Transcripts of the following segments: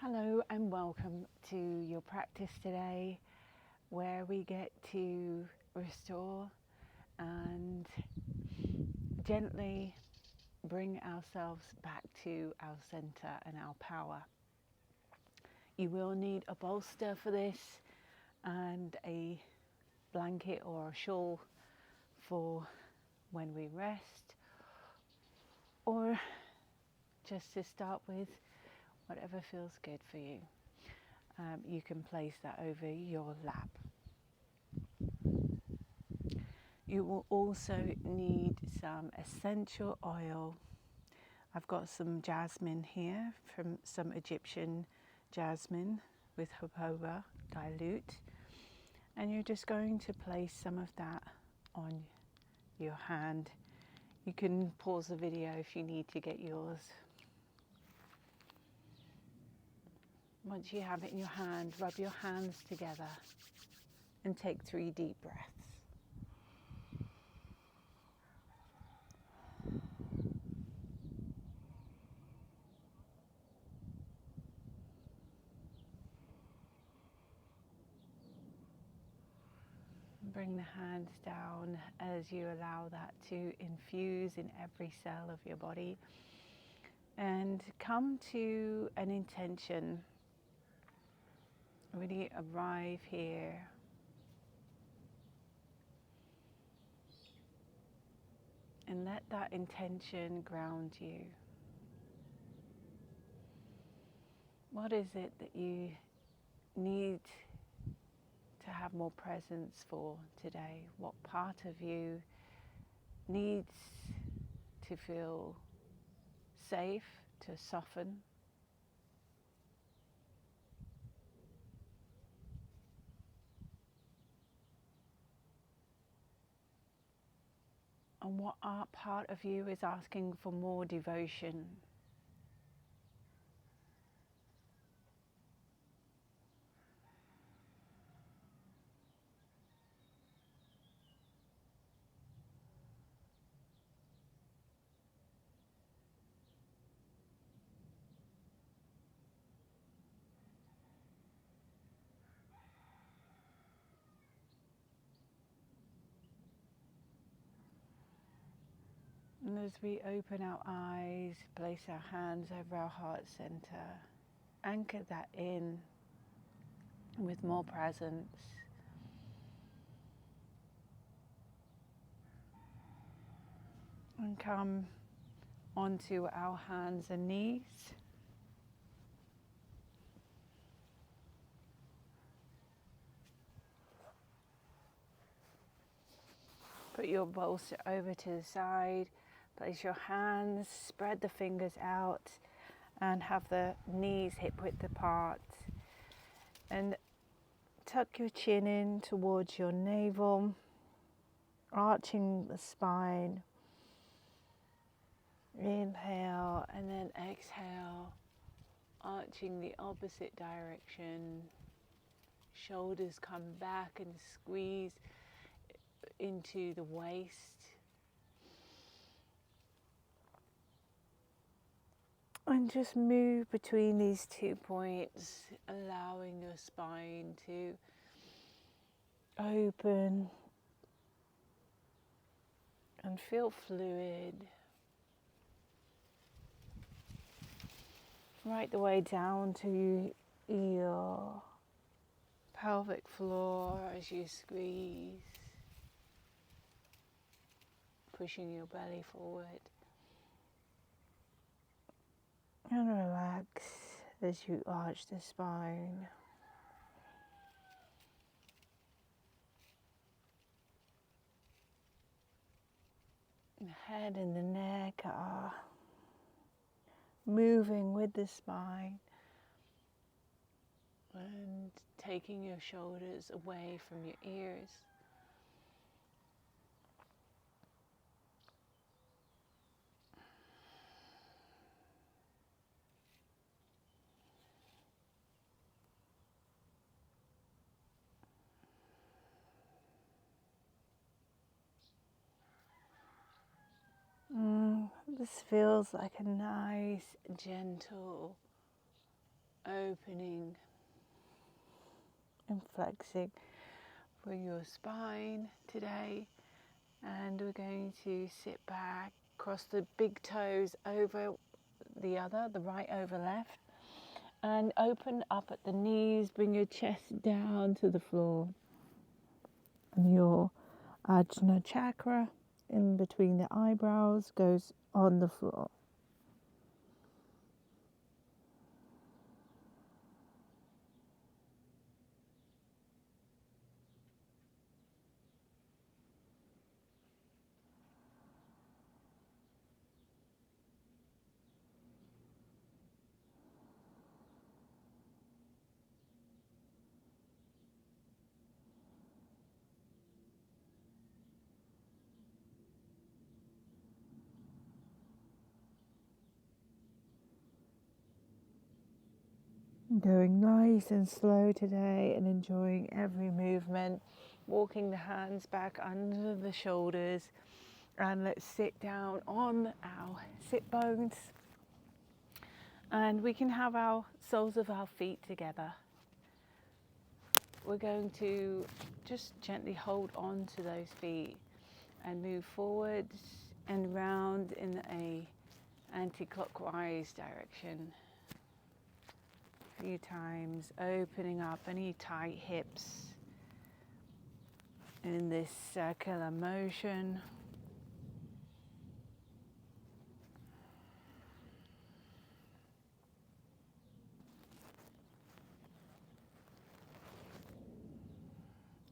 Hello and welcome to your practice today, where we get to restore and gently bring ourselves back to our center and our power. You will need a bolster for this and a blanket or a shawl for when we rest, or just to start with, whatever feels good for you. You can place that over your lap. You will also need some essential oil. I've got some jasmine here, from some Egyptian jasmine with jojoba dilute, and you're just going to place some of that on your hand. You can pause the video if you need to get yours. Once you have it in your hand, rub your hands together and take 3 deep breaths. Bring the hands down as you allow that to infuse in every cell of your body, and come to an intention. Really arrive here and let that intention ground you. What is it that you need to have more presence for today? What part of you needs to feel safe, to soften? And what part of you is asking for more devotion? And as we open our eyes, place our hands over our heart center, anchor that in with more presence. And come onto our hands and knees. Put your bolster over to the side. Place your hands, spread the fingers out, and have the knees hip width apart. And tuck your chin in towards your navel, arching the spine. Inhale and then exhale, arching the opposite direction. Shoulders come back and squeeze into the waist. And just move between these 2 points, allowing your spine to open and feel fluid. Right the way down to your pelvic floor as you squeeze, pushing your belly forward. And relax as you arch the spine. The head and the neck are moving with the spine and taking your shoulders away from your ears. This feels like a nice, gentle opening and flexing for your spine today. And we're going to sit back, cross the big toes over the other, the right over left, and open up at the knees, bring your chest down to the floor. And your Ajna chakra in between the eyebrows goes on the floor. Going nice and slow today and enjoying every movement, walking the hands back under the shoulders, and let's sit down on our sit bones, and we can have our soles of our feet together. We're going to just gently hold on to those feet and move forwards and round in a anti-clockwise direction. A few times, opening up any tight hips in this circular motion.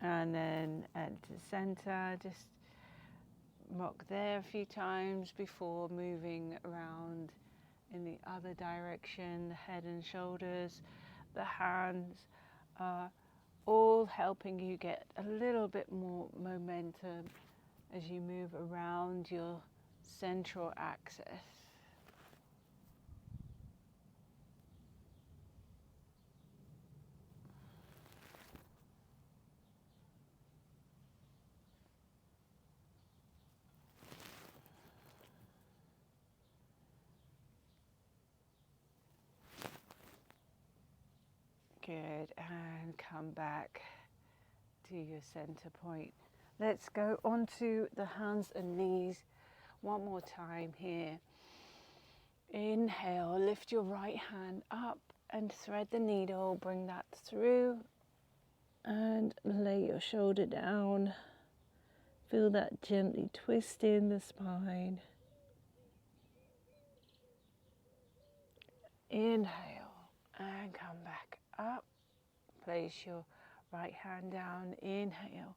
And then at the center, just rock there a few times before moving around in the other direction. The head and shoulders, the hands are all helping you get a little bit more momentum as you move around your central axis. Good, and come back to your center point. Let's go onto the hands and knees one more time here. Inhale, lift your right hand up and thread the needle, bring that through and lay your shoulder down. Feel that gently twist in the spine. Inhale and come back up. Place your right hand down. Inhale.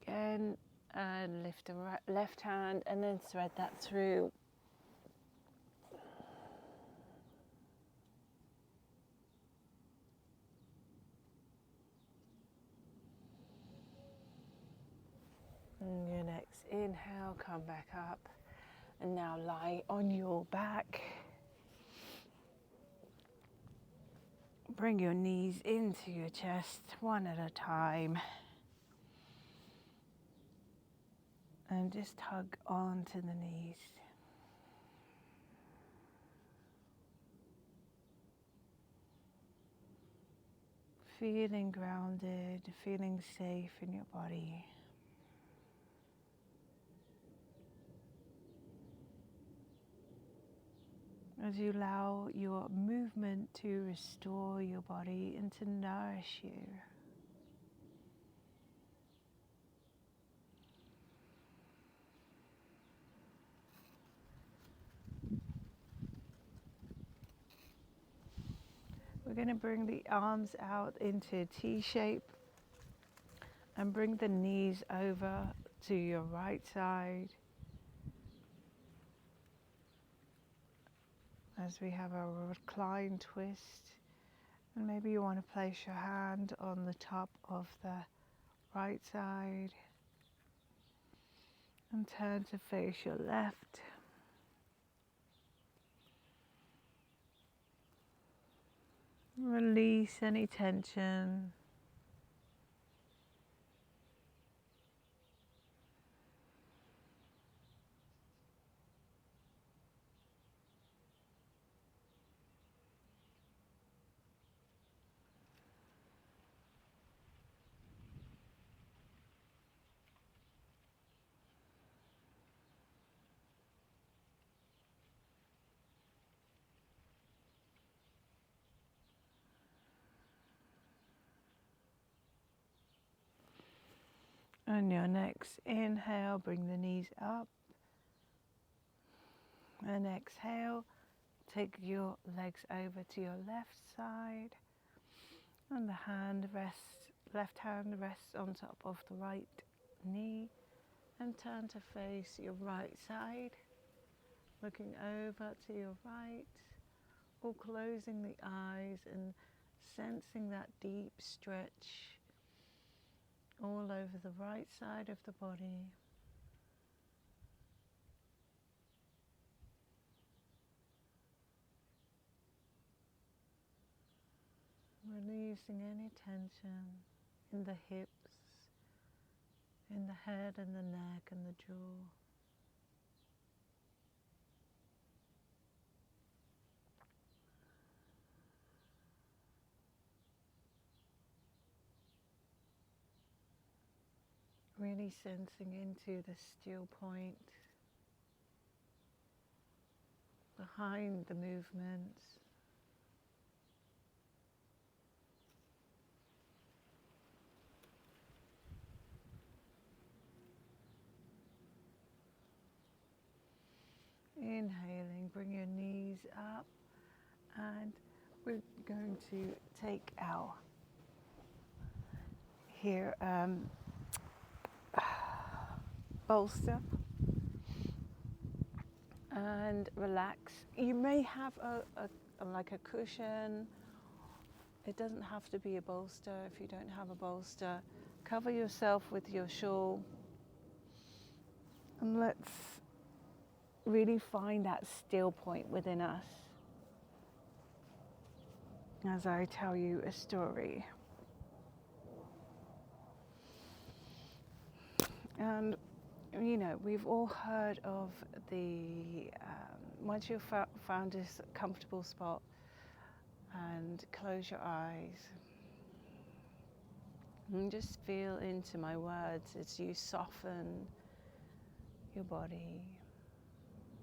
Again, and lift the left hand and then thread that through. And your next inhale, come back up. And now lie on your back. Bring your knees into your chest, one at a time. And just hug onto the knees. Feeling grounded, feeling safe in your body. As you allow your movement to restore your body and to nourish you. We're going to bring the arms out into a T shape and bring the knees over to your right side as we have a recline twist. And maybe you want to place your hand on the top of the right side and turn to face your left. Release any tension. On your next inhale, bring the knees up. And exhale, take your legs over to your left side. And the left hand rests on top of the right knee. And turn to face your right side. Looking over to your right. Or closing the eyes and sensing that deep stretch all over the right side of the body. Releasing any tension in the hips, in the head and the neck and the jaw. Really sensing into the still point behind the movements. Inhaling, bring your knees up, and we're going to take our bolster and relax. You may have like a cushion. It doesn't have to be a bolster. If you don't have a bolster, cover yourself with your shawl, and let's really find that still point within us as I tell you a story. And you know, we've all heard of the once you've found this comfortable spot, and close your eyes and just feel into my words as you soften your body,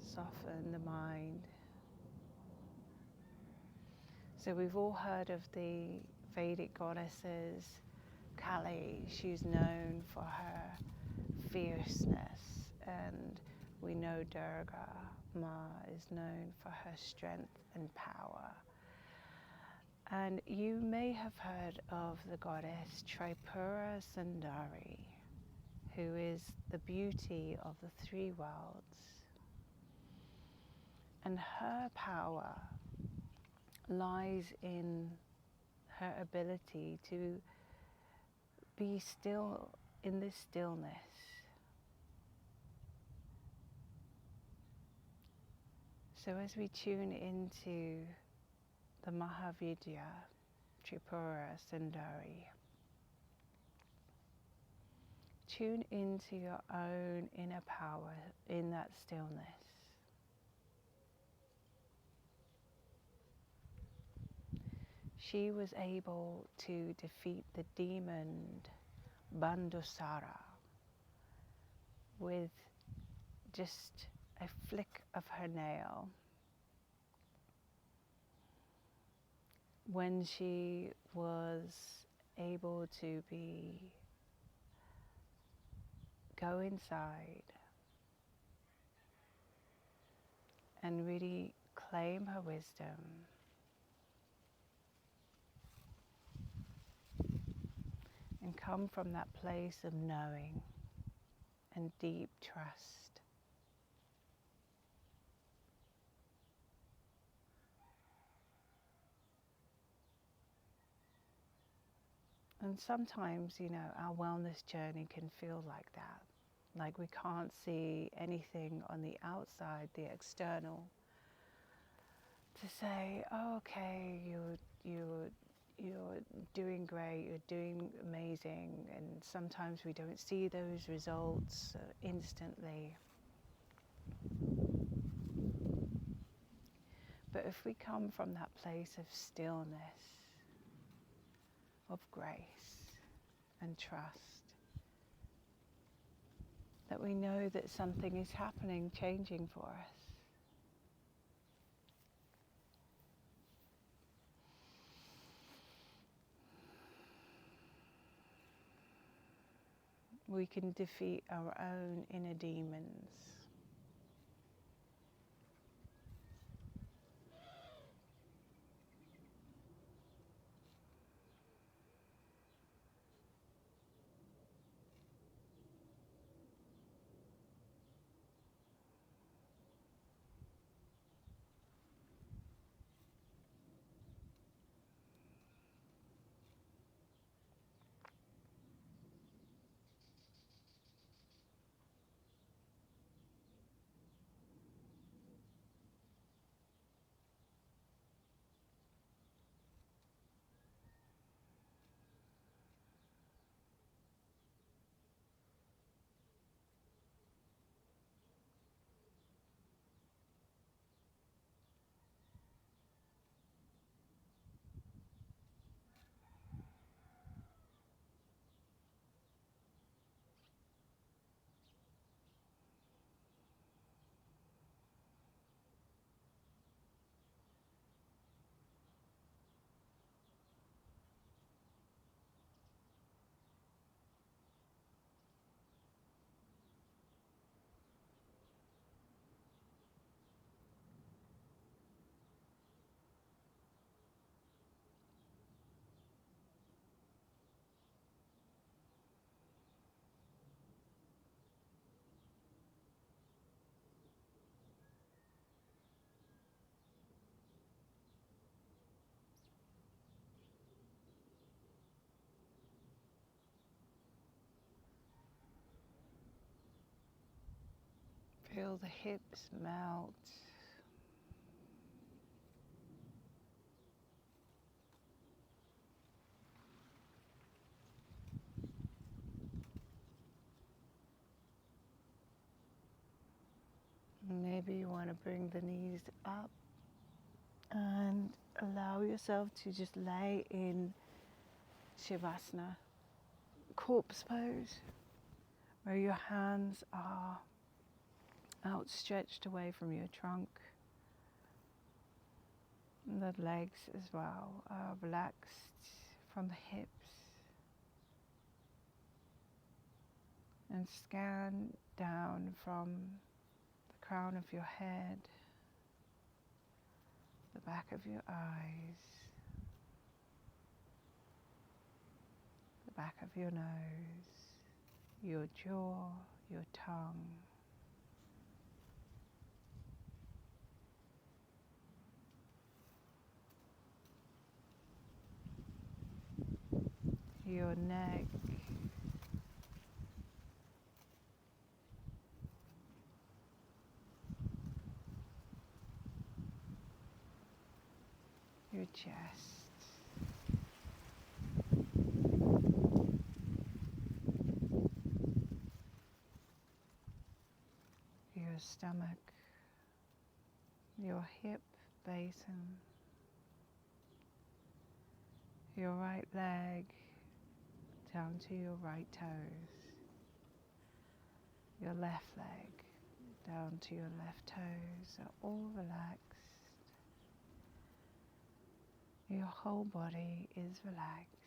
soften the mind. So we've all heard of the Vedic goddesses. Kali, she's known for her fierceness, and we know Durga, Ma, is known for her strength and power. And you may have heard of the goddess Tripurna Sundari, who is the beauty of the three worlds. And her power lies in her ability to be still in this stillness. So as we tune into the Mahavidya, Tripurna Sundari, tune into your own inner power in that stillness. She was able to defeat the demon Bandusara with just a flick of her nail. When she was able to go inside and really claim her wisdom, and come from that place of knowing and deep trust. And sometimes, you know, our wellness journey can feel like that. Like we can't see anything on the outside, the external, to say, oh, okay, you're doing great, you're doing amazing. And sometimes we don't see those results instantly. But if we come from that place of stillness, of grace and trust, that we know that something is happening, changing for us. we can defeat our own inner demons. Feel the hips melt. Maybe you want to bring the knees up and allow yourself to just lay in Shavasana, corpse pose, where your hands are outstretched away from your trunk. And the legs as well are relaxed from the hips. And scan down from the crown of your head, the back of your eyes, the back of your nose, your jaw, your tongue. Your neck, your chest, your stomach, your hip basin, your right leg down to your right toes, your left leg down to your left toes are all relaxed. Your whole body is relaxed.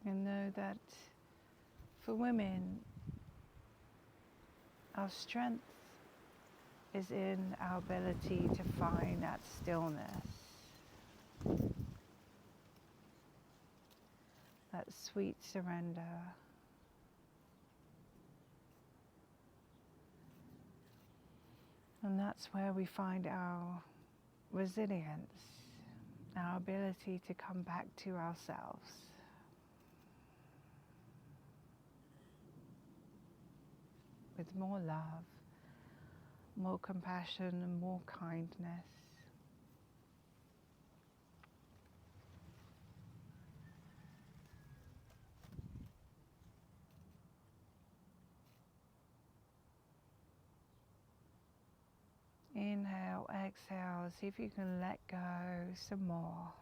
And know that for women, our strength is in our ability to find that stillness, that sweet surrender. And that's where we find our resilience, our ability to come back to ourselves. With more love, more compassion and more kindness. exhale, see if you can let go some more.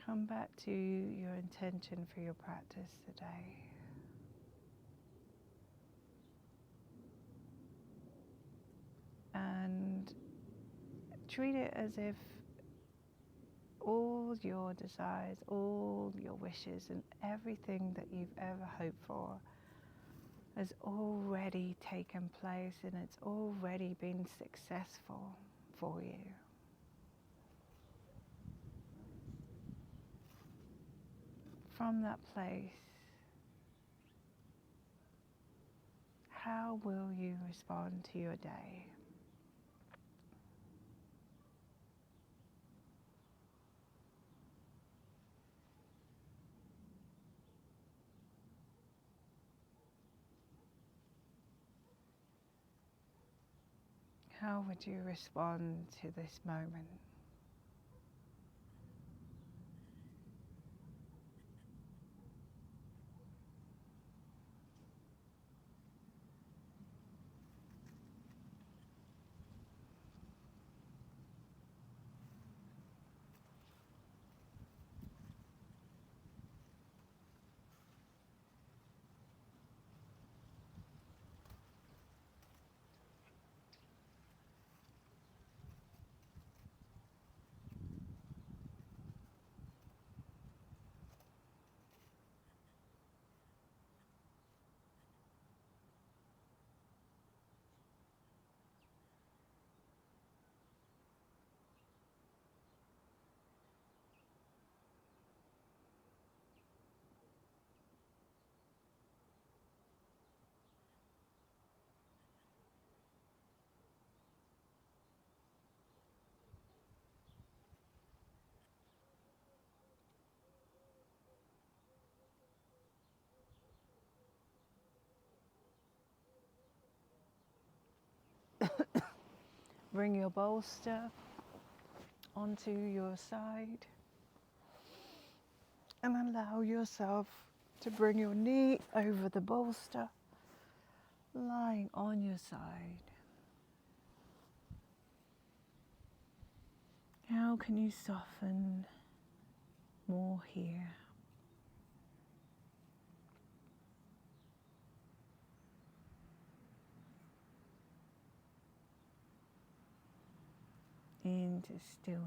Come back to your intention for your practice today. And treat it as if all your desires, all your wishes, and everything that you've ever hoped for has already taken place and it's already been successful for you. From that place, how will you respond to your day? How would you respond to this moment? Bring your bolster onto your side and allow yourself to bring your knee over the bolster, lying on your side. How can you soften more here? Into stillness.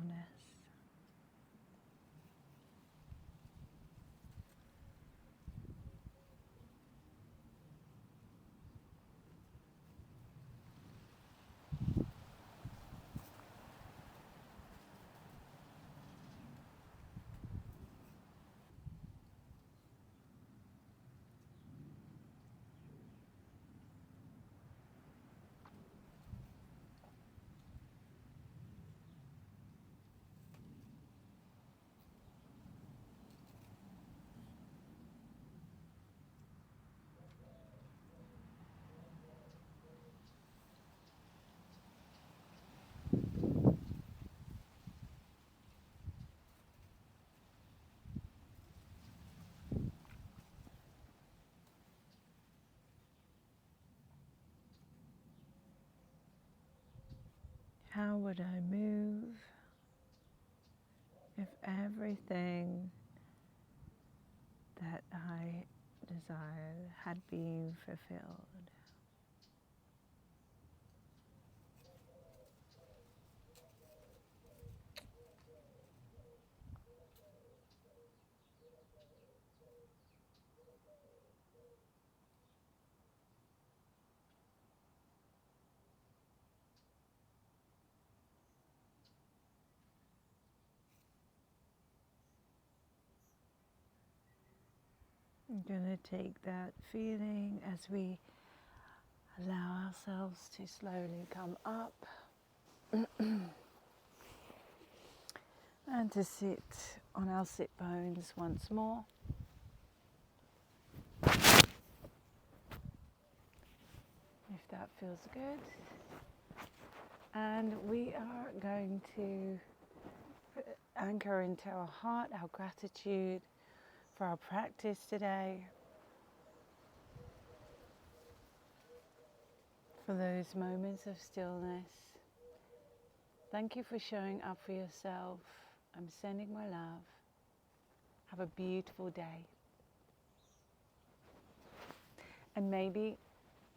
How would I move if everything that I desired had been fulfilled. I'm going to take that feeling as we allow ourselves to slowly come up and to sit on our sit bones once more. If that feels good. And we are going to anchor into our heart, our gratitude for our practice today, for those moments of stillness. Thank you for showing up for yourself. I'm sending my love. Have a beautiful day. And maybe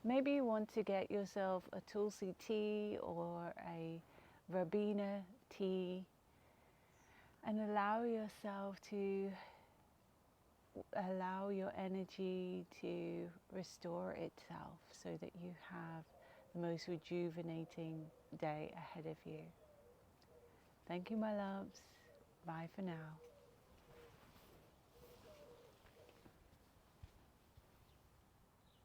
you want to get yourself a tulsi tea or a verbena tea and allow yourself to allow your energy to restore itself so that you have the most rejuvenating day ahead of you. Thank you, my loves. Bye for now.